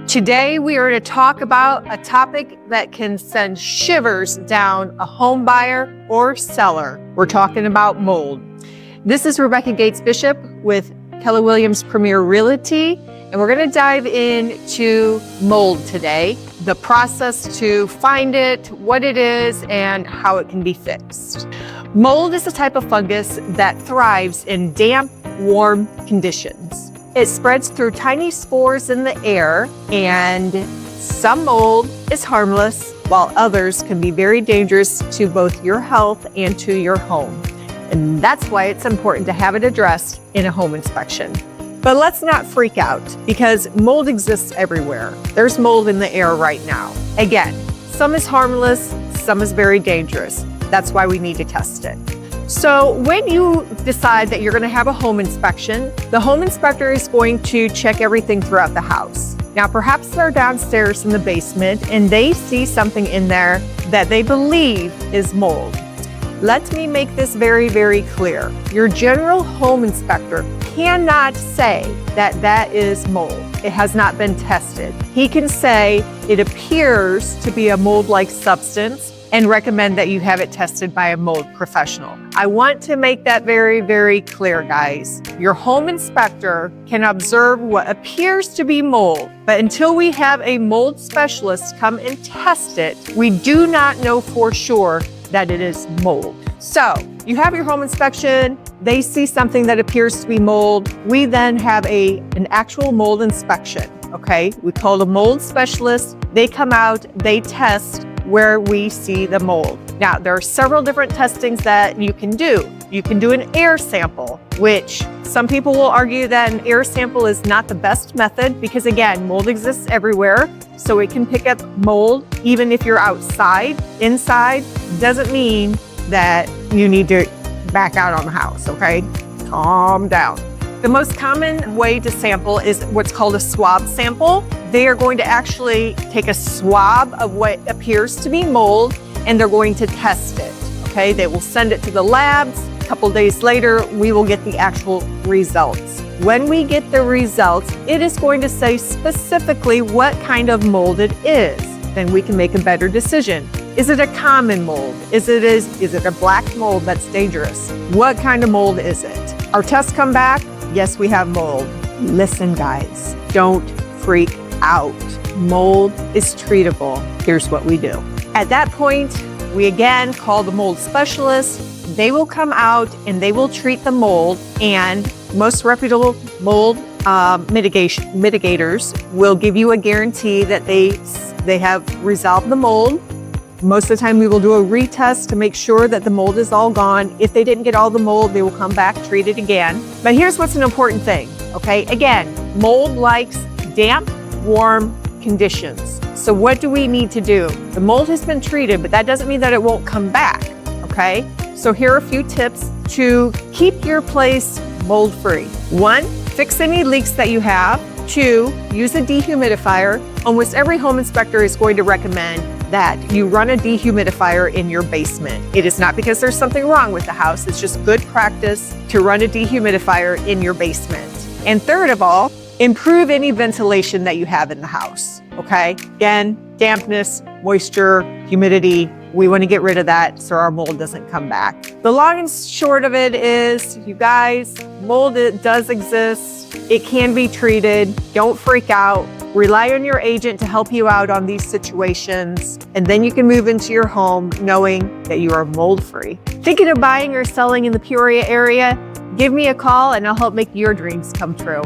Today, we are to talk about a topic that can send shivers down a home buyer or seller. We're talking about mold. This is Rebecca Gaetz-Bishop with Keller Williams Peoria Real Estate, and we're going to dive into mold today, the process to find it, what it is, and how it can be fixed. Mold is a type of fungus that thrives in damp, warm conditions. It spreads through tiny spores in the air, and some mold is harmless, while others can be very dangerous to both your health and to your home. And that's why it's important to have it addressed in a home inspection. But let's not freak out, because mold exists everywhere. There's mold in the air right now. Again, some is harmless, some is very dangerous. That's why we need to test it. So when you decide that you're going to have a home inspection, the home inspector is going to check everything throughout the house. Now, perhaps they're downstairs in the basement and they see something in there that they believe is mold. Let me make this very, very clear. Your general home inspector cannot say that that is mold. It has not been tested. He can say it appears to be a mold-like substance and recommend that you have it tested by a mold professional. I want to make that very, very clear, guys. Your home inspector can observe what appears to be mold, but until we have a mold specialist come and test it, we do not know for sure that it is mold. So you have your home inspection, they see something that appears to be mold. We then have an actual mold inspection, okay? We call a mold specialist. They come out, they test where we see the mold. Now, there are several different testings that you can do. You can do an air sample, which some people will argue that an air sample is not the best method because, again, mold exists everywhere. So it can pick up mold even if you're outside. Inside doesn't mean that you need to back out on the house, okay? Calm down. The most common way to sample is what's called a swab sample. They are going to actually take a swab of what appears to be mold and they're going to test it, okay? They will send it to the labs. A couple days later, we will get the actual results. When we get the results, it is going to say specifically what kind of mold it is. Then we can make a better decision. Is it a common mold? Is it a black mold that's dangerous? What kind of mold is it? Our tests come back. Yes, we have mold. Listen, guys, don't freak out. Mold is treatable. Here's what we do. At that point, we again call the mold specialist. They will come out and they will treat the mold, and most reputable mold mitigators will give you a guarantee that they have resolved the mold. Most of the time we will do a retest to make sure that the mold is all gone. If they didn't get all the mold, they will come back, treat it again. But here's what's an important thing, okay? Again, mold likes damp, warm conditions. So what do we need to do? The mold has been treated, but that doesn't mean that it won't come back, okay? So here are a few tips to keep your place mold-free. 1, fix any leaks that you have. 2, use a dehumidifier. Almost every home inspector is going to recommend that you run a dehumidifier in your basement. It is not because there's something wrong with the house. It's just good practice to run a dehumidifier in your basement. And third of all, improve any ventilation that you have in the house, okay? Again, dampness, moisture, humidity, we want to get rid of that so our mold doesn't come back. The long and short of it is, you guys, mold does exist. It can be treated. Don't freak out. Rely on your agent to help you out on these situations, and then you can move into your home knowing that you are mold-free. Thinking of buying or selling in the Peoria area? Give me a call and I'll help make your dreams come true.